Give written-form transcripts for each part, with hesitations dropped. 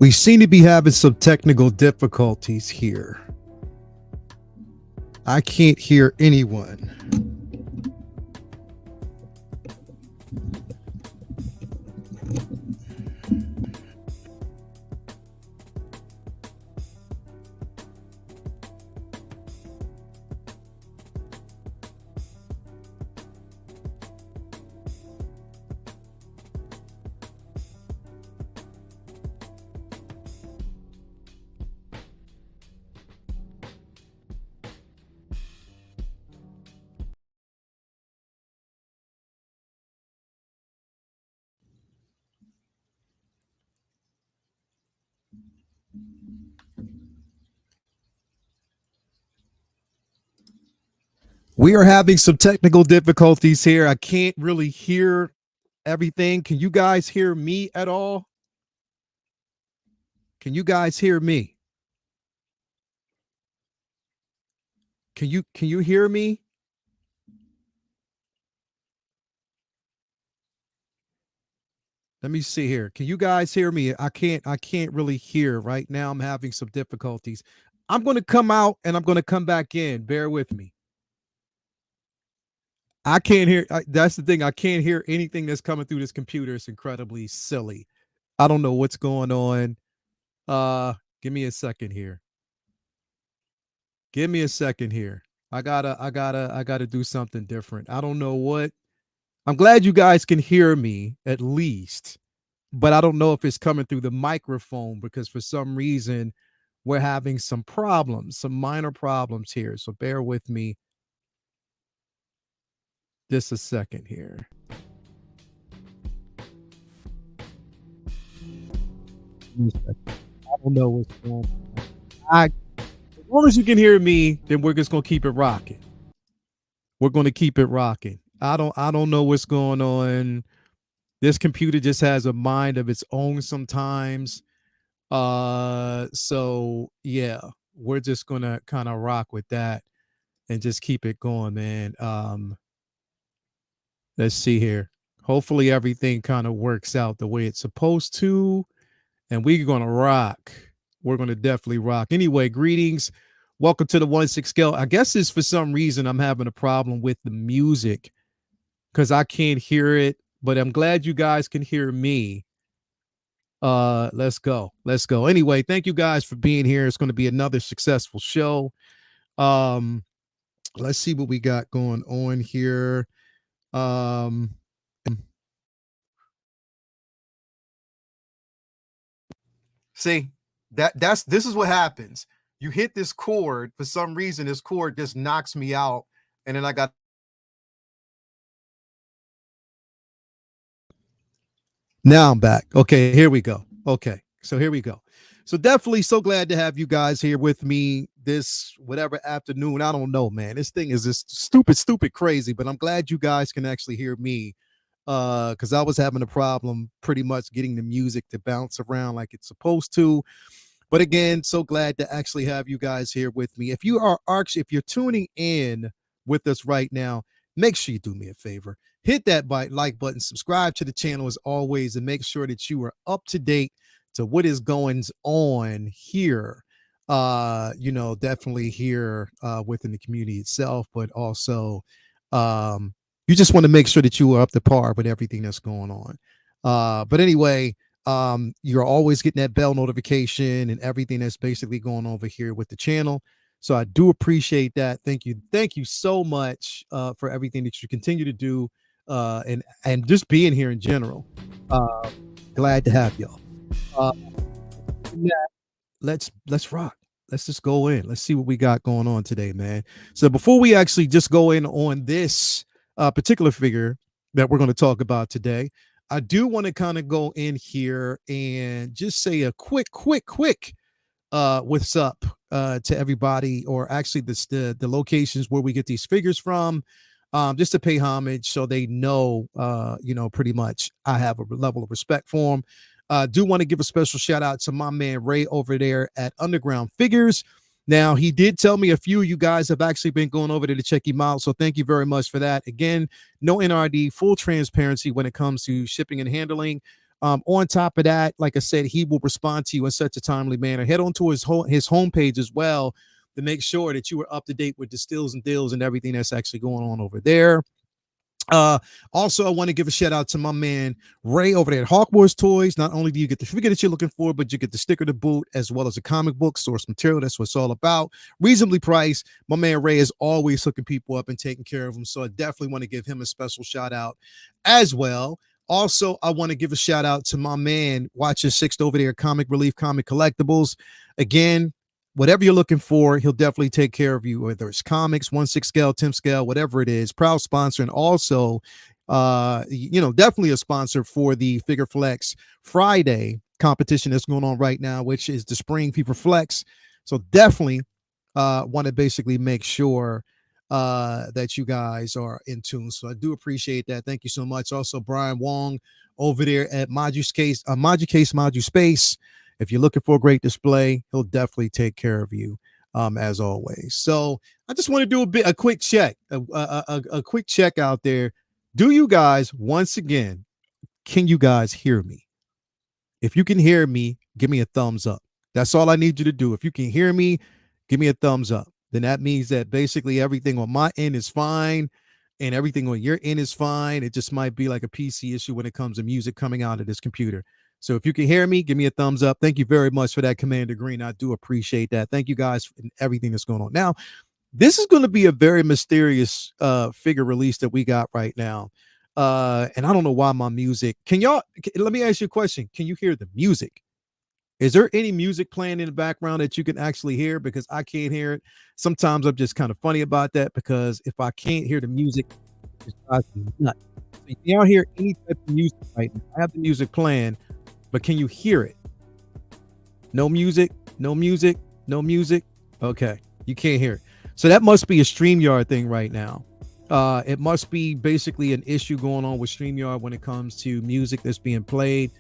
We seem to be having some technical difficulties here. I can't hear anyone. We are having some technical difficulties here. I can't really hear everything. Can you guys hear me at all? Can you guys hear me? Can you hear me? Let me see here. Can you guys hear me? I can't really hear right now. I'm having some difficulties. I'm going to come out and I'm going to come back in. Bear with me. I can't hear. That's the thing. I can't hear anything that's coming through this computer. It's incredibly silly. I don't know what's going on. Give me a second here. Give me a second here. I gotta do something different. I don't know what. I'm glad you guys can hear me at least, but I don't know if it's coming through the microphone because for some reason we're having some problems, some minor problems here. So bear with me just a second here. I don't know what's going on. As long as you can hear me, then we're just gonna keep it rocking. We're gonna keep it rocking. I don't know what's going on. This computer just has a mind of its own sometimes. So yeah, we're just gonna kind of rock with that and just keep it going, man. Let's see here. Hopefully everything kind of works out the way it's supposed to, and we're gonna rock. We're gonna definitely rock. Anyway, greetings. Welcome to the 1/6 scale. I guess it's for some reason I'm having a problem with the music because I can't hear it, but I'm glad you guys can hear me. Let's go. Let's go. Anyway, thank you guys for being here. It's going to be another successful show. Um, let's see what we got going on here. Um, see, this is what happens. You hit this chord for some reason. This chord just knocks me out, and then I got. Now I'm back. Okay, here we go. Okay, so here we go. So definitely so glad to have you guys here with me this whatever afternoon. I don't know, man. This thing is just stupid crazy, but I'm glad you guys can actually hear me because I was having a problem pretty much getting the music to bounce around like it's supposed to. But again, so glad to actually have you guys here with me. If you are actually, if you're tuning in with us right now, make sure you do me a favor. Hit that like button, subscribe to the channel as always, and make sure that you are up to date to what is going on here. Definitely here within the community itself, but also you just want to make sure that you are up to par with everything that's going on. But anyway, you're always getting that bell notification and everything that's basically going over here with the channel. So I do appreciate that. Thank you so much for everything that you continue to do and just being here in general. Glad to have y'all. Yeah, let's rock. Let's just go in. Let's see what we got going on today, man. So before we actually just go in on this particular figure that we're going to talk about today, I do want to kind of go in here and just say a quick what's up to everybody, or actually the locations where we get these figures from, just to pay homage so they know, pretty much I have a level of respect for them. Do want to give a special shout out to my man Ray over there at Underground Figures. Now, he did tell me a few of you guys have actually been going over there to check him out. So thank you very much for that. Again, no NRD, full transparency when it comes to shipping and handling. On top of that, like I said, he will respond to you in such a timely manner. Head on to his homepage as well to make sure that you are up to date with the stills and deals and everything that's actually going on over there. Uh, Also, I want to give a shout out to my man Ray over there at Hawkwarts Toys. Not only do you get the figure that you're looking for, but you get the sticker to boot as well as a comic book source material. That's what it's all about. Reasonably priced. My man Ray is always hooking people up and taking care of them. So I definitely want to give him a special shout out as well. Also, I want to give a shout out to my man Watch Your Sixth over there, Comic Relief Comic Collectibles. Again, whatever you're looking for, he'll definitely take care of you, whether it's comics, 1/6 scale, 10 scale, whatever it is. Proud sponsor, and also, definitely a sponsor for the Figure Flex Friday competition that's going on right now, which is the Spring Fever Flex. So definitely want to basically make sure that you guys are in tune. So I do appreciate that. Thank you so much. Also, Brian Wong over there at Module Space. If you're looking for a great display, he'll definitely take care of you, as always. So I just want to do a quick check, a quick check out there. Do you guys, once again, can you guys hear me? If you can hear me, give me a thumbs up. That's all I need you to do. If you can hear me, give me a thumbs up. Then that means that basically everything on my end is fine and everything on your end is fine. It just might be like a PC issue when it comes to music coming out of this computer. So if you can hear me, give me a thumbs up. Thank you very much for that, Commander Green. I do appreciate that. Thank you guys for everything that's going on. Now, this is going to be a very mysterious figure release that we got right now. And I don't know why my music. Let me ask you a question. Can you hear the music? Is there any music playing in the background that you can actually hear? Because I can't hear it. Sometimes I'm just kind of funny about that because if I can't hear the music, it just drives me nuts. So you can't hear any type of music right now. I have the music playing, but can you hear it? No music, no music, no music. Okay, you can't hear it. So that must be a StreamYard thing right now. It must be basically an issue going on with StreamYard when it comes to music that's being played.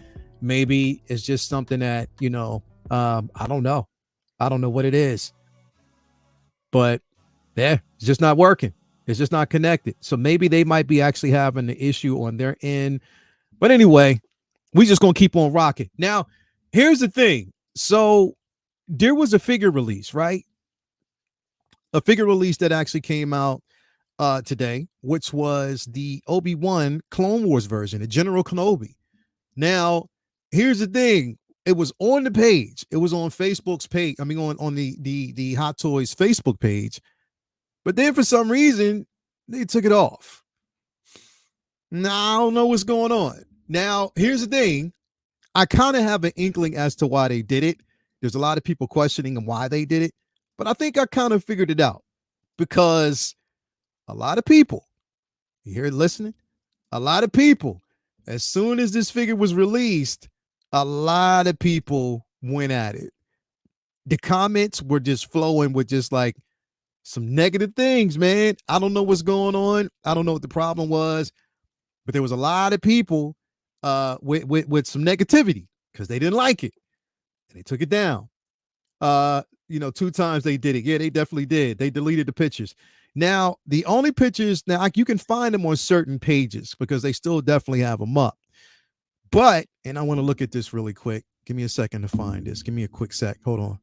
Maybe it's just something that, I don't know. I don't know what it is. But yeah, it's just not working. It's just not connected. So maybe they might be actually having the issue on their end. But anyway, we just gonna keep on rocking. Now, here's the thing. So there was a figure release, right? A figure release that actually came out today, which was the Obi-Wan Clone Wars version, the General Kenobi. Now, here's the thing. It was on the page. It was on Facebook's page. I mean, on the Hot Toys Facebook page. But then for some reason, they took it off. Now, I don't know what's going on. Now, here's the thing. I kind of have an inkling as to why they did it. There's a lot of people questioning why they did it, but I think I kind of figured it out because a lot of people, you hear it listening? A lot of people, as soon as this figure was released, a lot of people went at it. The comments were just flowing with just like some negative things, man. I don't know what's going on. I don't know what the problem was, but there was a lot of people with some negativity because they didn't like it and they took it down. 2 times they did it. Yeah, they definitely did. They deleted the pictures. Now, the only pictures now you can find them on certain pages because they still definitely have them up. But, and I want to look at this really quick. Give me a second to find this. Give me a quick sec. Hold on.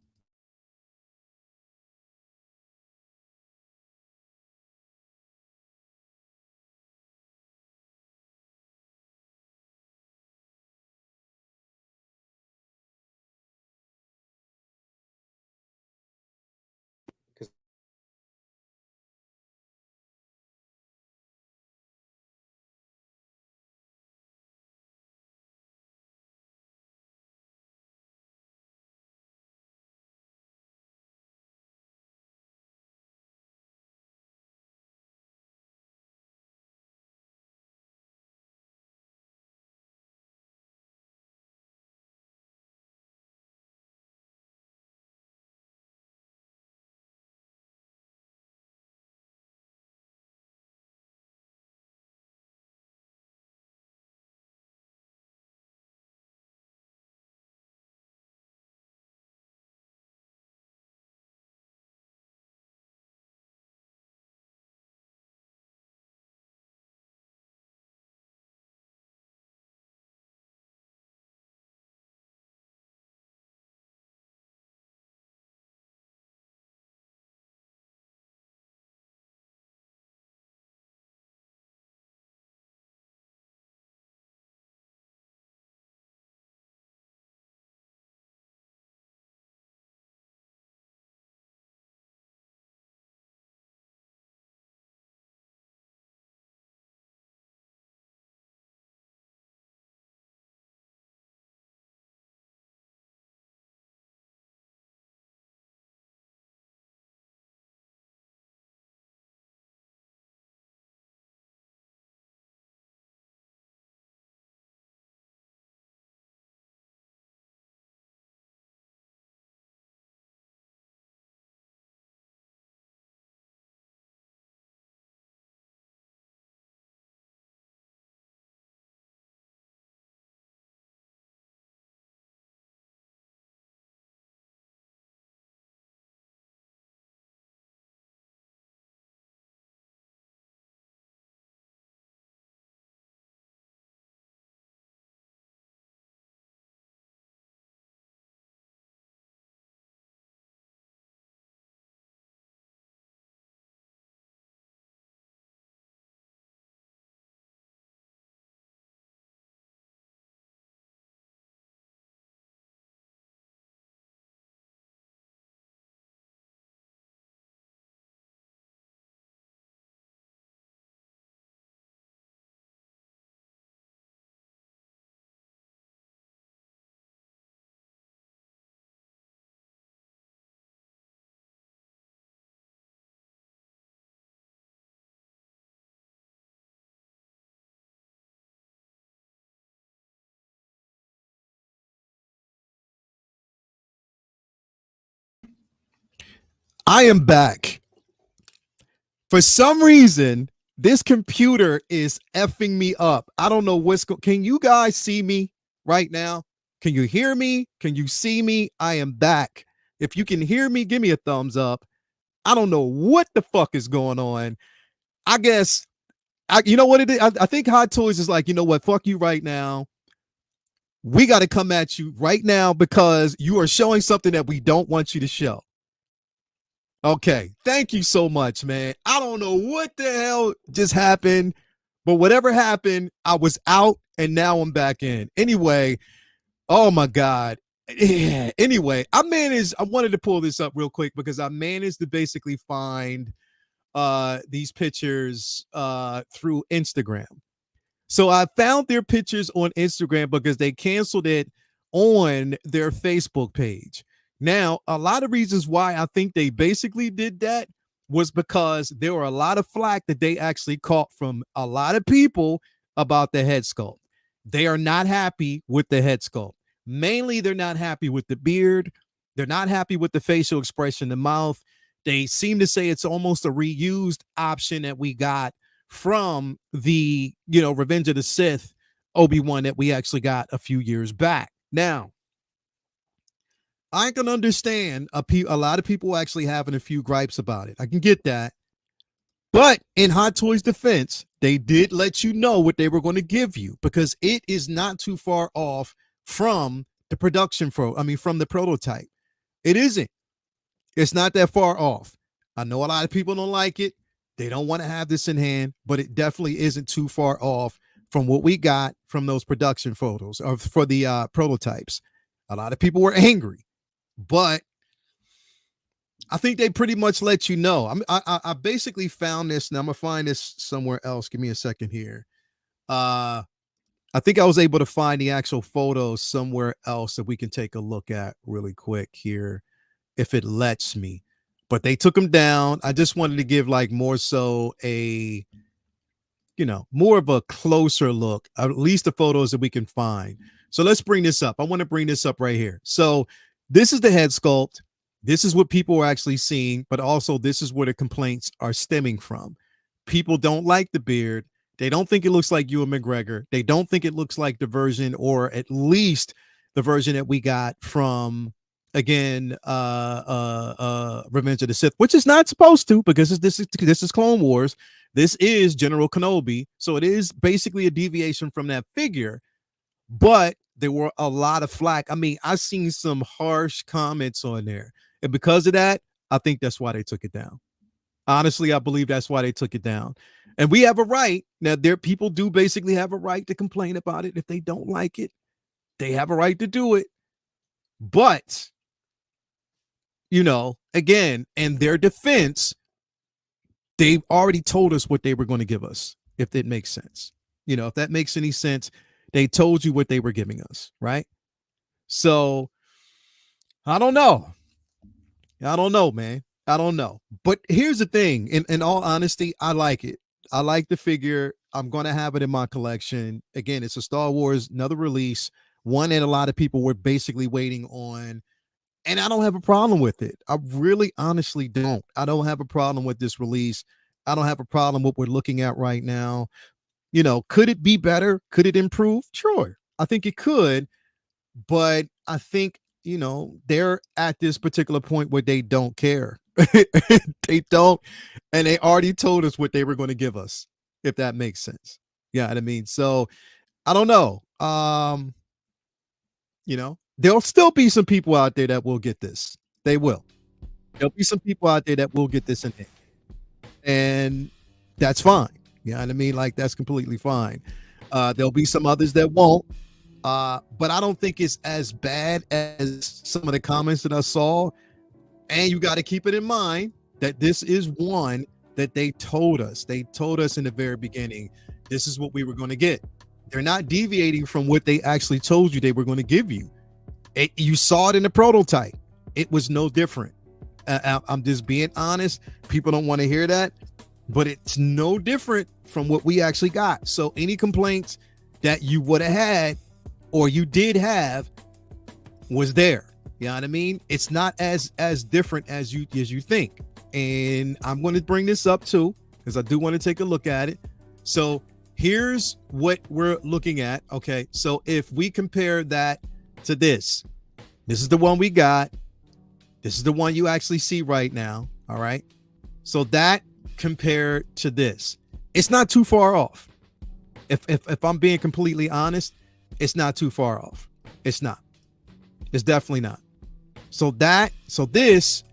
I am back. For some reason, this computer is effing me up. I don't know what's going. Can you guys see me right now? Can you hear me? Can you see me? I am back. If you can hear me, give me a thumbs up. I don't know what the fuck is going on. I guess you know what it is. I think Hot Toys is like, you know what? Fuck you right now. We got to come at you right now because you are showing something that we don't want you to show. Okay, thank you so much, man. I don't know what the hell just happened, but whatever happened, I was out and now I'm back in. Anyway, oh my God. Yeah. Anyway, I wanted to pull this up real quick because I managed to basically find these pictures through Instagram. So I found their pictures on Instagram because they canceled it on their Facebook page. Now, a lot of reasons why I think they basically did that was because there were a lot of flack that they actually caught from a lot of people about the head sculpt. They are not happy with the head sculpt. Mainly, they're not happy with the beard. They're not happy with the facial expression, the mouth. They seem to say it's almost a reused option that we got from the, Revenge of the Sith Obi-Wan that we actually got a few years back. Now, I can understand a lot of people actually having a few gripes about it. I can get that. But in Hot Toys' defense, they did let you know what they were going to give you because it is not too far off from the from the prototype. It isn't. It's not that far off. I know a lot of people don't like it. They don't want to have this in hand, but it definitely isn't too far off from what we got from those production photos or for the prototypes. A lot of people were angry, but I think they pretty much let you know. I basically found this, and I'm gonna find this somewhere else. Give me a second here. I think I was able to find the actual photos somewhere else that we can take a look at really quick here, if it lets me. But they took them down. I just wanted to give like more so a, more of a closer look, at least the photos that we can find. So let's bring this up. I want to bring this up right here. So this is the head sculpt. This is what people are actually seeing, but also this is where the complaints are stemming from. People don't like the beard. They don't think it looks like Ewan McGregor. They don't think it looks like the version, or at least the version that we got from, again, Revenge of the Sith, which is not supposed to, because this is Clone Wars. This is General Kenobi, so it is basically a deviation from that figure. But there were a lot of flack. I mean, I've seen some harsh comments on there, and because of that, I think that's why they took it down. Honestly, I believe that's why they took it down. And we have a right. Now, people do basically have a right to complain about it. If they don't like it, they have a right to do it. But, again, in their defense, they've already told us what they were going to give us, if it makes sense. If that makes any sense, they told you what they were giving us, right? So, I don't know. I don't know, man. I don't know. But here's the thing. In all honesty, I like it. I like the figure. I'm going to have it in my collection. Again, it's a Star Wars, another release, one that a lot of people were basically waiting on. And I don't have a problem with it. I really honestly don't. I don't have a problem with this release. I don't have a problem with what we're looking at right now. Could it be better? Could it improve? Sure. I think it could. But I think, they're at this particular point where they don't care. They don't. And they already told us what they were going to give us, if that makes sense. Yeah, what I mean? So I don't know. There'll still be some people out there that will get this. They will. There'll be some people out there that will get this in there. And that's fine. You know what I mean? Like, that's completely fine. There'll be some others that won't. But I don't think it's as bad as some of the comments that I saw. And you got to keep it in mind that this is one that they told us. They told us in the very beginning, this is what we were going to get. They're not deviating from what they actually told you they were going to give you. You saw it in the prototype. It was no different. I'm just being honest. People don't want to hear that, but it's no different from what we actually got. So any complaints that you would have had or you did have was there. You know what I mean? It's not as different as you think. And I'm going to bring this up too, because I do want to take a look at it. So here's what we're looking at. Okay, so if we compare that to this is the one we got. This is the one you actually see right now. All right. So that compared to this, it's not too far off. If I'm being completely honest, it's not too far off. It's not. It's definitely not. So this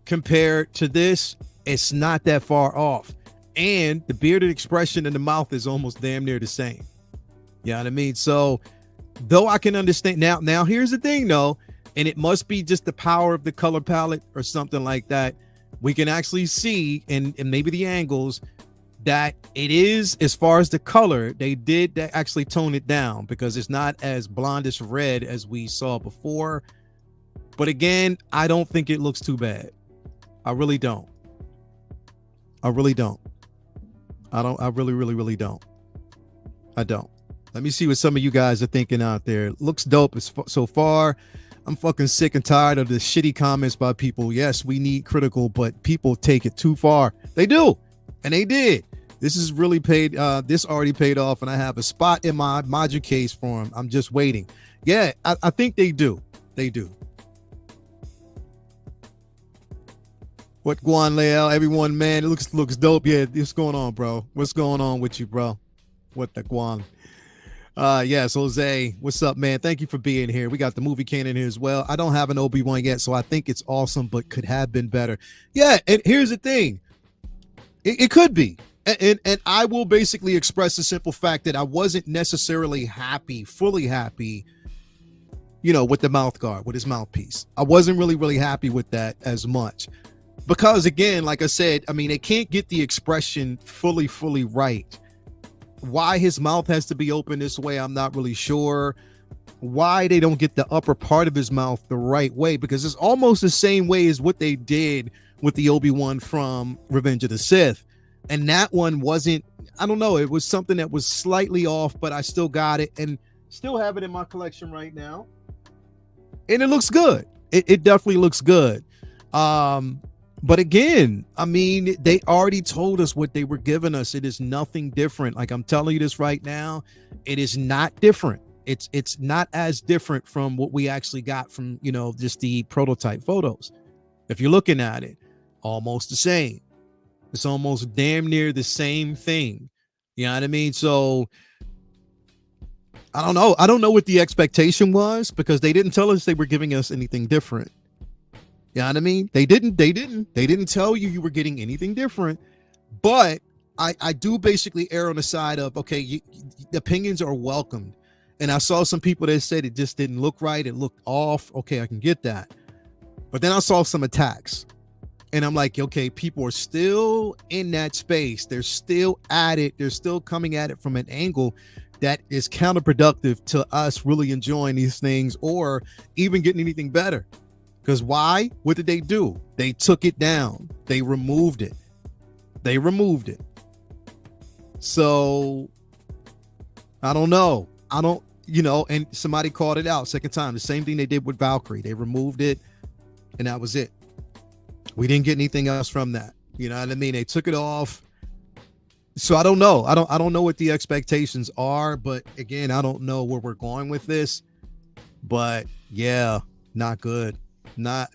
compared to this, it's not that far off. And the bearded expression in the mouth is almost damn near the same. You know what I mean? So though I can understand now here's the thing though, and it must be just the power of the color palette or something like that. We can actually see and maybe the angles that it is, as far as the color, they did actually tone it down because it's not as blondish red as we saw before. But again, I don't think it looks too bad. I really don't. I really don't. I really don't. I don't. Let me see what some of you guys are thinking out there. It looks dope so far. I'm fucking sick and tired of the shitty comments by people. Yes, we need critical, but people take it too far. They do. And they did. This is really paid. This already paid off, and I have a spot in my module case for them. I'm just waiting. Yeah, I think they do. They do. What Guan Leal, everyone, man, it looks dope. Yeah, what's going on, bro? What's going on with you, bro? What the Guan? Yes, Jose, what's up, man? Thank you for being here. We got the movie canon here as well. I don't have an Obi-Wan yet, so I think it's awesome, but could have been better. Yeah, and here's the thing. It could be. And I will basically express the simple fact that I wasn't necessarily fully happy, with the mouth guard, with his mouthpiece. I wasn't really happy with that as much. Because again, like I said, I mean, they can't get the expression fully right. Why his mouth has to be open this way, I'm not really sure. Why they don't get the upper part of his mouth the right way, because it's almost the same way as what they did with the Obi-Wan from Revenge of the Sith. And that one wasn't, I don't know, it was something that was slightly off, but I still got it and still have it in my collection right now. And it looks good. It definitely looks good. But again, I mean, they already told us what they were giving us. It is nothing different. Like I'm telling you this right now, it is not different. It's not as different from what we actually got from, just the prototype photos. If you're looking at it, almost the same. It's almost damn near the same thing. You know what I mean? So I don't know. I don't know what the expectation was because they didn't tell us they were giving us anything different. You know what I mean? They didn't tell you were getting anything different. But I do basically err on the side of, okay, the opinions are welcomed. And I saw some people that said it just didn't look right. It looked off. Okay, I can get that. But then I saw some attacks. And I'm like, okay, people are still in that space. They're still at it. They're still coming at it from an angle that is counterproductive to us really enjoying these things or even getting anything better. Because why? What did they do? They took it down. They removed it. So I don't know. And somebody called it out second time. The same thing they did with Valkyrie. They removed it and that was it. We didn't get anything else from that. You know what I mean? They took it off. So I don't know. I don't know what the expectations are, but again, I don't know where we're going with this. But yeah, not good. Not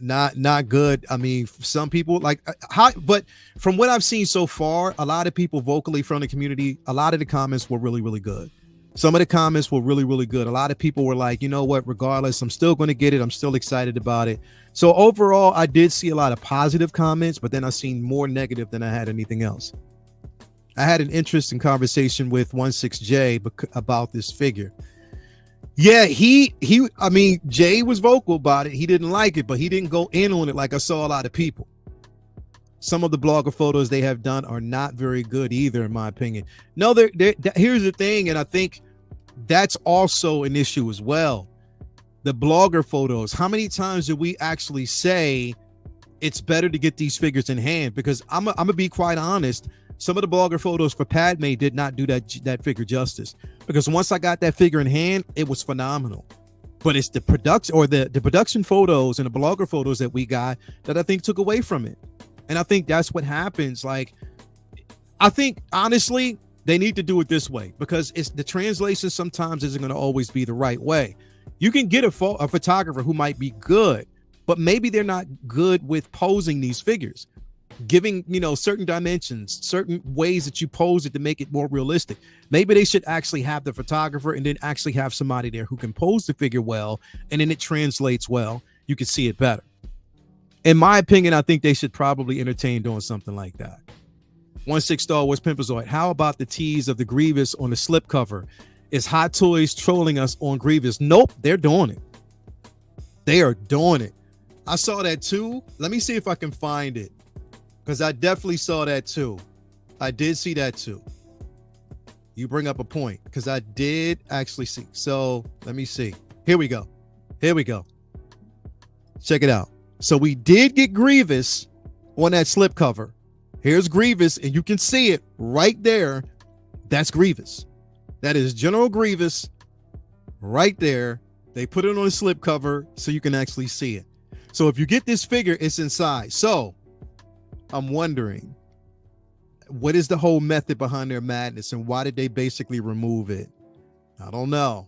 good. I mean, some people but from what I've seen so far, a lot of people vocally from the community, a lot of the comments were really good. Some of the comments were really good. A lot of people were like, you know what, regardless, I'm still going to get it. I'm still excited about it. So overall, I did see a lot of positive comments, but then I seen more negative than I had anything else. I had an interesting conversation with 16J about this figure. Yeah, I mean, Jay was vocal about it. He didn't like it, but he didn't go in on it like I saw a lot of people. Some of the blogger photos they have done are not very good either, in my opinion. No, here's the thing, and I think that's also an issue as well. The blogger photos. How many times did we actually say it's better to get these figures in hand? Because I'm gonna be quite honest. Some of the blogger photos for Padme did not do that figure justice. Because once I got that figure in hand, it was phenomenal. But it's the production or the production photos and the blogger photos that we got that I think took away from it. And I think that's what happens. Like, I think honestly, they need to do it this way, because it's the translation sometimes isn't going to always be the right way. You can get a photographer who might be good, but maybe they're not good with posing these figures, giving, certain dimensions, certain ways that you pose it to make it more realistic. Maybe they should actually have the photographer and then actually have somebody there who can pose the figure well, and then it translates well. You can see it better. In my opinion, I think they should probably entertain doing something like that. 16 Star Wars Pimpozoid. How about the tease of the Grievous on the slipcover? Is Hot Toys trolling us on Grievous? Nope, they're doing it. They are doing it. I saw that too. Let me see if I can find it, because I definitely saw that too. I did see that too. You bring up a point, because I did actually see. So let me see. Here we go. Here we go. Check it out. So we did get Grievous on that slipcover. Here's Grievous, and you can see it right there. That's Grievous. That is General Grievous right there. They put it on a slipcover so you can actually see it. So if you get this figure, it's inside. So I'm wondering, what is the whole method behind their madness, and why did they basically remove it? I don't know.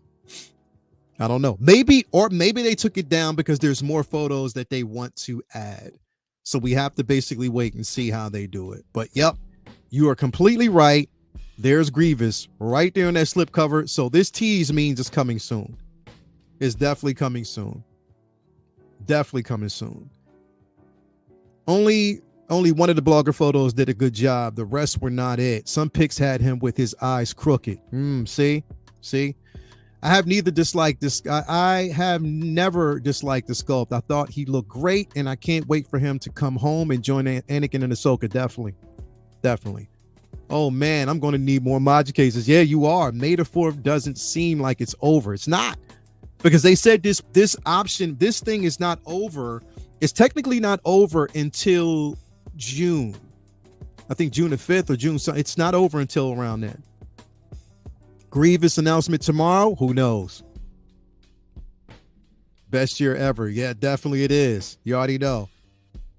Maybe they took it down because there's more photos that they want to add. So we have to basically wait and see how they do it. But yep, you are completely right. There's Grievous right there on that slipcover. So this tease means it's coming soon. It's definitely coming soon. Definitely coming soon. Only one of the blogger photos did a good job. The rest were not it. Some pics had him with his eyes crooked. See? I have neither disliked this guy. I have never disliked the sculpt. I thought he looked great, and I can't wait for him to come home and join Anakin and Ahsoka. Definitely. Oh man, I'm going to need more Maji cases. Yeah, you are. May the 4th doesn't seem like it's over. It's not, because they said this thing is not over. It's technically not over until June. I think June the 5th or June. So it's not over until around then. Grievous announcement tomorrow. Who knows? Best year ever. Yeah, definitely it is. You already know.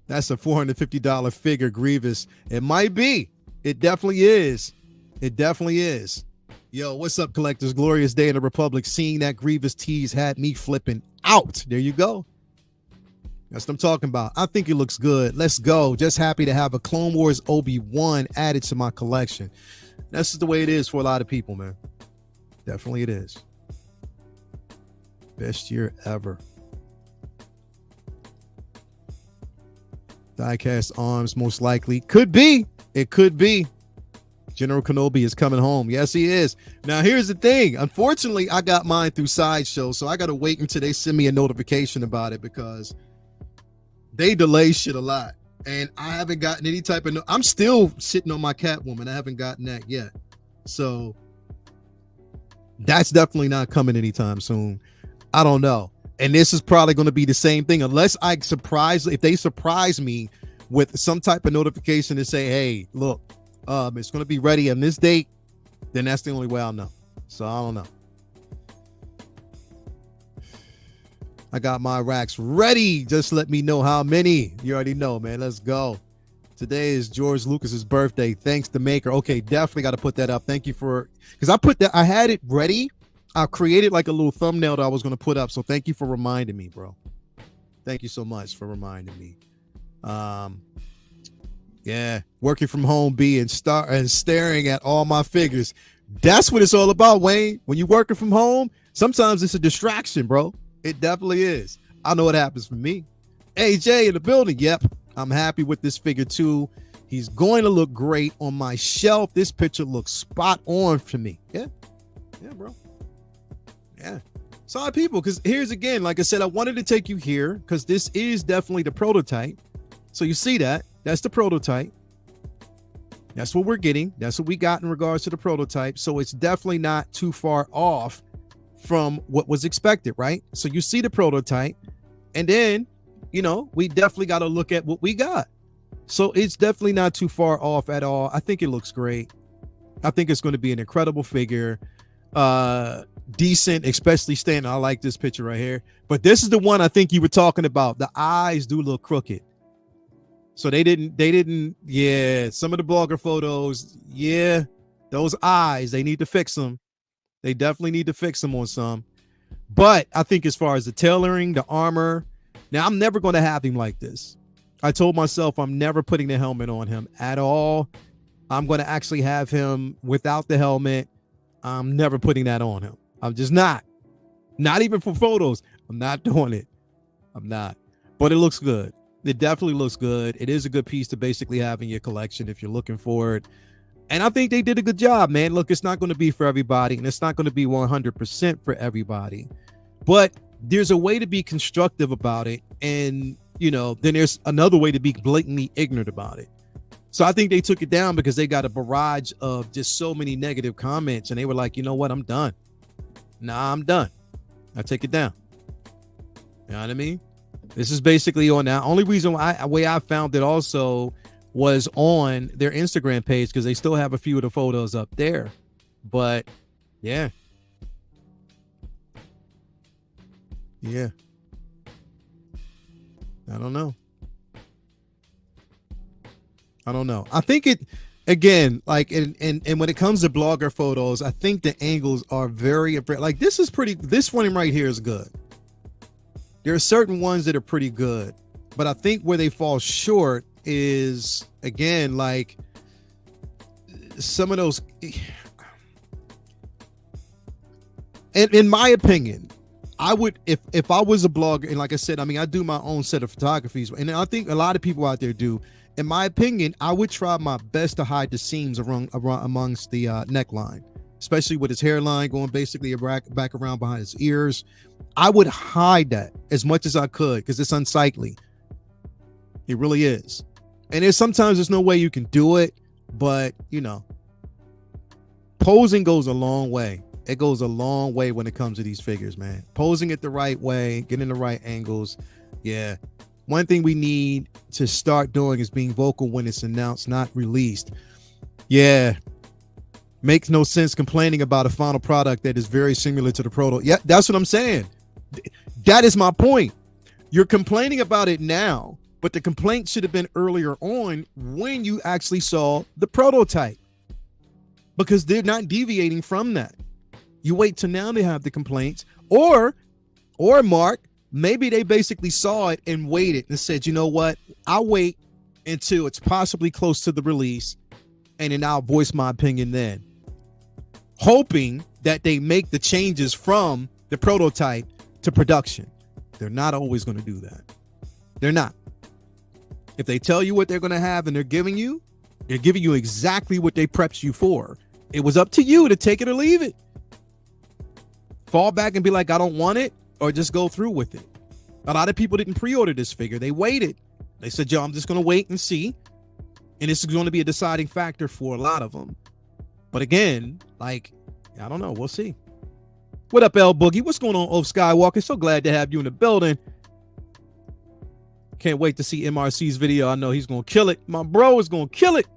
That's a $450 figure, Grievous. It might be. It definitely is. It definitely is. Yo, what's up, collectors? Glorious day in the Republic. Seeing that Grievous tease had me flipping out. There you go. That's what I'm talking about. I think it looks good. Let's go. Just happy to have a Clone Wars Obi-Wan added to my collection. That's just the way it is for a lot of people, man. Definitely it is. Best year ever. Diecast arms, most likely. Could be. It could be. General Kenobi is coming home. Yes, he is. Now, here's the thing. Unfortunately, I got mine through Sideshow, so I got to wait until they send me a notification about it, because they delay shit a lot. And I haven't gotten any type of... I'm still sitting on my Catwoman. I haven't gotten that yet. So that's definitely not coming anytime soon. I don't know. And this is probably going to be the same thing, unless if they surprise me with some type of notification to say, hey, look, it's going to be ready on this date, then that's the only way I'll know. So I don't know. I got my racks ready. Just let me know how many. You already know, man. Let's go. Today is George Lucas's birthday. Thanks to Maker. Okay, definitely got to put that up. Thank you for, because I had it ready. I created like a little thumbnail that I was going to put up. So thank you for reminding me, bro. Thank you so much for reminding me. Yeah, working from home, and staring at all my figures. That's what it's all about, Wayne. When you're working from home, sometimes it's a distraction, bro. It definitely is. I know what happens for me. AJ in the building. Yep. I'm happy with this figure too. He's going to look great on my shelf. This picture looks spot on for me. Yeah. Yeah, bro. Yeah. Sorry, people, because here's again, like I said, I wanted to take you here because this is definitely the prototype. So you see that. That's the prototype. That's what we're getting. That's what we got in regards to the prototype. So it's definitely not too far off from what was expected, right? So you see the prototype, and then, we definitely got to look at what we got. So it's definitely not too far off at all. I think it looks great. I think it's going to be an incredible figure. decent, especially standing. I like this picture right here. But this is the one I think you were talking about. The eyes do look crooked. So they didn't, yeah, some of the blogger photos, yeah, those eyes, they need to fix them. They definitely need to fix them on some. But I think as far as the tailoring, the armor, now I'm never going to have him like this. I told myself I'm never putting the helmet on him at all. I'm going to actually have him without the helmet. I'm never putting that on him. I'm just not even for photos. I'm not doing it. I'm not, but it looks good. It definitely looks good. It is a good piece to basically have in your collection if you're looking for it. And I think they did a good job, man. Look, it's not going to be for everybody, and it's not going to be 100% for everybody. But there's a way to be constructive about it. And, you know, then there's another way to be blatantly ignorant about it. So I think they took it down because they got a barrage of just so many negative comments. And they were like, you know what? I'm done. Nah, I'm done. I take it down. You know what I mean? This is basically on that. Only reason way I found it also was on their Instagram page because they still have a few of the photos up there. But yeah. Yeah. I don't know. I think it, again, like, and when it comes to blogger photos, I think the angles are very, like, this one right here is good. There are certain ones that are pretty good, but I think where they fall short is, again, like some of those, and in my opinion, I would, if I was a blogger, and like I said, I mean, I do my own set of photographies, and I think a lot of people out there do. In my opinion, I would try my best to hide the seams amongst the neckline, especially with his hairline going basically back around behind his ears. I would hide that as much as I could because it's unsightly. It really is. And there's no way you can do it, but, you know, posing goes a long way. It goes a long way when it comes to these figures, man. Posing it the right way, getting the right angles. Yeah. One thing we need to start doing is being vocal when it's announced, not released. Yeah. Makes no sense complaining about a final product that is very similar to the proto. Yeah, that's what I'm saying. That is my point. You're complaining about it now, but the complaint should have been earlier on when you actually saw the prototype, because they're not deviating from that. You wait till now to have the complaints, or Mark, maybe they basically saw it and waited and said, you know what, I'll wait until it's possibly close to the release, and then I'll voice my opinion then, hoping that they make the changes from the prototype to production. They're not always going to do that. They're not. If they tell you what they're going to have and they're giving you exactly what they prepped you for. It was up to you to take it or leave it. Fall back and be like, I don't want it, or just go through with it. A lot of people didn't pre-order this figure. They waited. They said, yo, I'm just going to wait and see. And this is going to be a deciding factor for a lot of them. But again, like, I don't know. We'll see. What up, L Boogie? What's going on, O Skywalker? So glad to have you in the building. Can't wait to see MRC's video. I know he's going to kill it. My bro is going to kill it.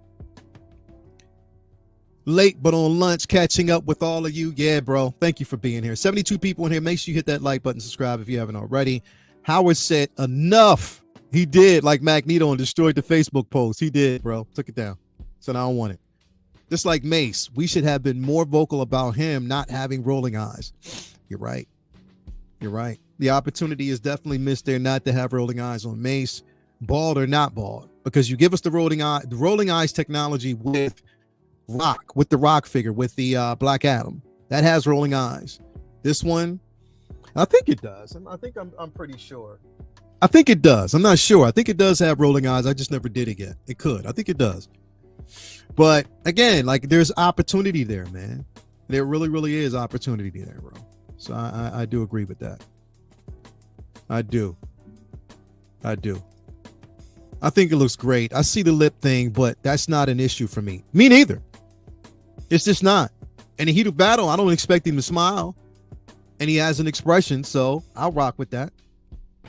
Late, but on lunch, catching up with all of you. Yeah, bro. Thank you for being here. 72 people in here. Make sure you hit that like button, subscribe if you haven't already. Howard said enough. He did, like Magneto, and destroyed the Facebook post. He did, bro. Took it down. Said, I don't want it. Just like Mace, we should have been more vocal about him not having rolling eyes. You're right. You're right. The opportunity is definitely missed there not to have rolling eyes on Mace, bald or not bald, because you give us the rolling eyes technology with the Rock figure, with the Black Adam. That has rolling eyes. This one, I think it does. I'm pretty sure. I think it does. I'm not sure. I think it does have rolling eyes. I just never did it yet. It could. I think it does. But again, like, there's opportunity there, man. There really, really is opportunity there, bro. So I do agree with that. I do. I think it looks great. I see the lip thing, but that's not an issue for me. Me neither. It's just not. In the heat of battle, I don't expect him to smile. And he has an expression, so I'll rock with that.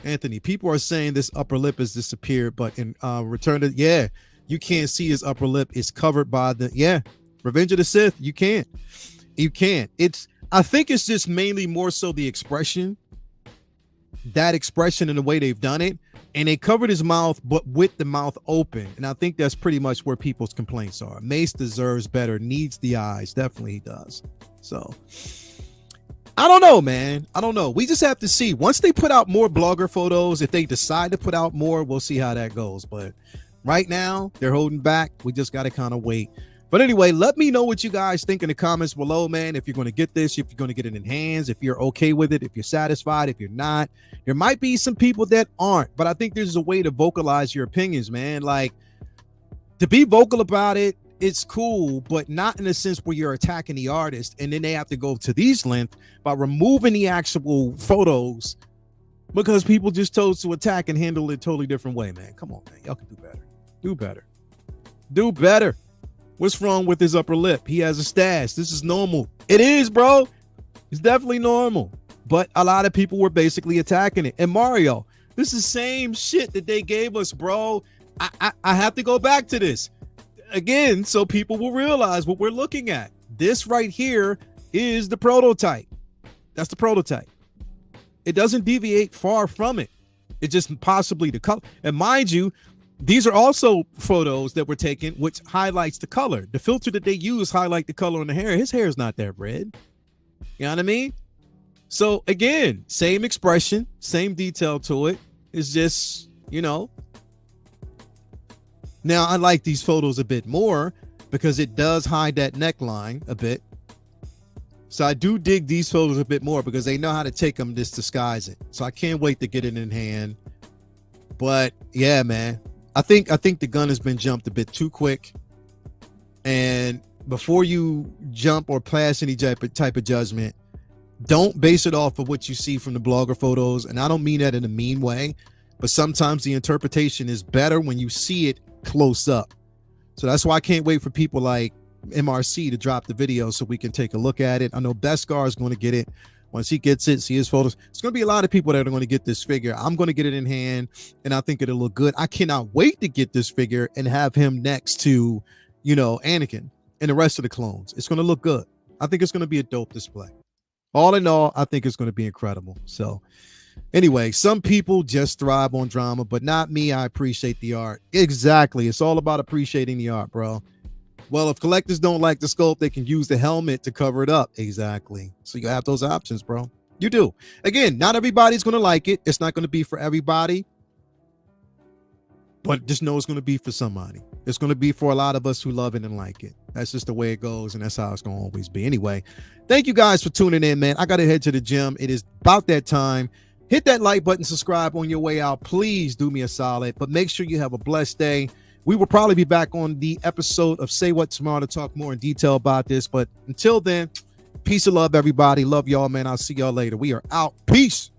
Anthony, people are saying this upper lip has disappeared, but in Return to, yeah, you can't see his upper lip. It's covered by the, Revenge of the Sith. You can't. It's, I think it's just mainly more so the expression, that expression and the way they've done it. And they covered his mouth, but with the mouth open. And I think that's pretty much where people's complaints are. Mace deserves better, needs the eyes. Definitely he does. So I don't know, man. I don't know. We just have to see. Once they put out more blogger photos, if they decide to put out more, we'll see how that goes. But right now, they're holding back. We just got to kind of wait. But anyway, let me know what you guys think in the comments below, man. If you're going to get this, if you're going to get it in hands, if you're okay with it, if you're satisfied, if you're not. There might be some people that aren't, but I think there's a way to vocalize your opinions, man. Like, to be vocal about it, it's cool, but not in a sense where you're attacking the artist and then they have to go to these lengths by removing the actual photos because people just chose to attack and handle it a totally different way, man. Come on, man. Y'all can do better. Do better. Do better. What's wrong with his upper lip? He has a stash. This is normal. It is, bro. It's definitely normal. But a lot of people were basically attacking it. And Mario, this is the same shit that they gave us, bro. I have to go back to this again so people will realize what we're looking at. This right here is the prototype. That's the prototype. It doesn't deviate far from it. It's just possibly the color. And mind you, these are also photos that were taken, which highlights the color. The filter that they use highlight the color on the hair. His hair is not that red. You know what I mean? So again, same expression, same detail to it. It's just, you know. Now I like these photos a bit more because it does hide that neckline a bit. So I do dig these photos a bit more because they know how to take them, just disguise it. So I can't wait to get it in hand. But yeah, man. I think the gun has been jumped a bit too quick. And before you jump or pass any type of judgment, don't base it off of what you see from the blogger photos. And I don't mean that in a mean way, but sometimes the interpretation is better when you see it close up. So that's why I can't wait for people like MRC to drop the video so we can take a look at it. I know Beskar is going to get it. Once he gets it, see his photos, it's going to be a lot of people that are going to get this figure. I'm going to get it in hand, and I think it'll look good. I cannot wait to get this figure and have him next to, you know, Anakin and the rest of the clones. It's going to look good. I think it's going to be a dope display. All in all, I think it's going to be incredible. So anyway, some people just thrive on drama, but not me. I appreciate the art. Exactly. It's all about appreciating the art, bro. Well, if collectors don't like the sculpt, they can use the helmet to cover it up. Exactly. So you have those options, bro. You do. Again, not everybody's going to like it. It's not going to be for everybody. But just know it's going to be for somebody. It's going to be for a lot of us who love it and like it. That's just the way it goes, and that's how it's going to always be. Anyway, thank you guys for tuning in, man. I got to head to the gym. It is about that time. Hit that like button, subscribe on your way out. Please do me a solid, but make sure you have a blessed day. We will probably be back on the episode of Say What tomorrow to talk more in detail about this. But until then, peace and love, everybody. Love y'all, man. I'll see y'all later. We are out. Peace.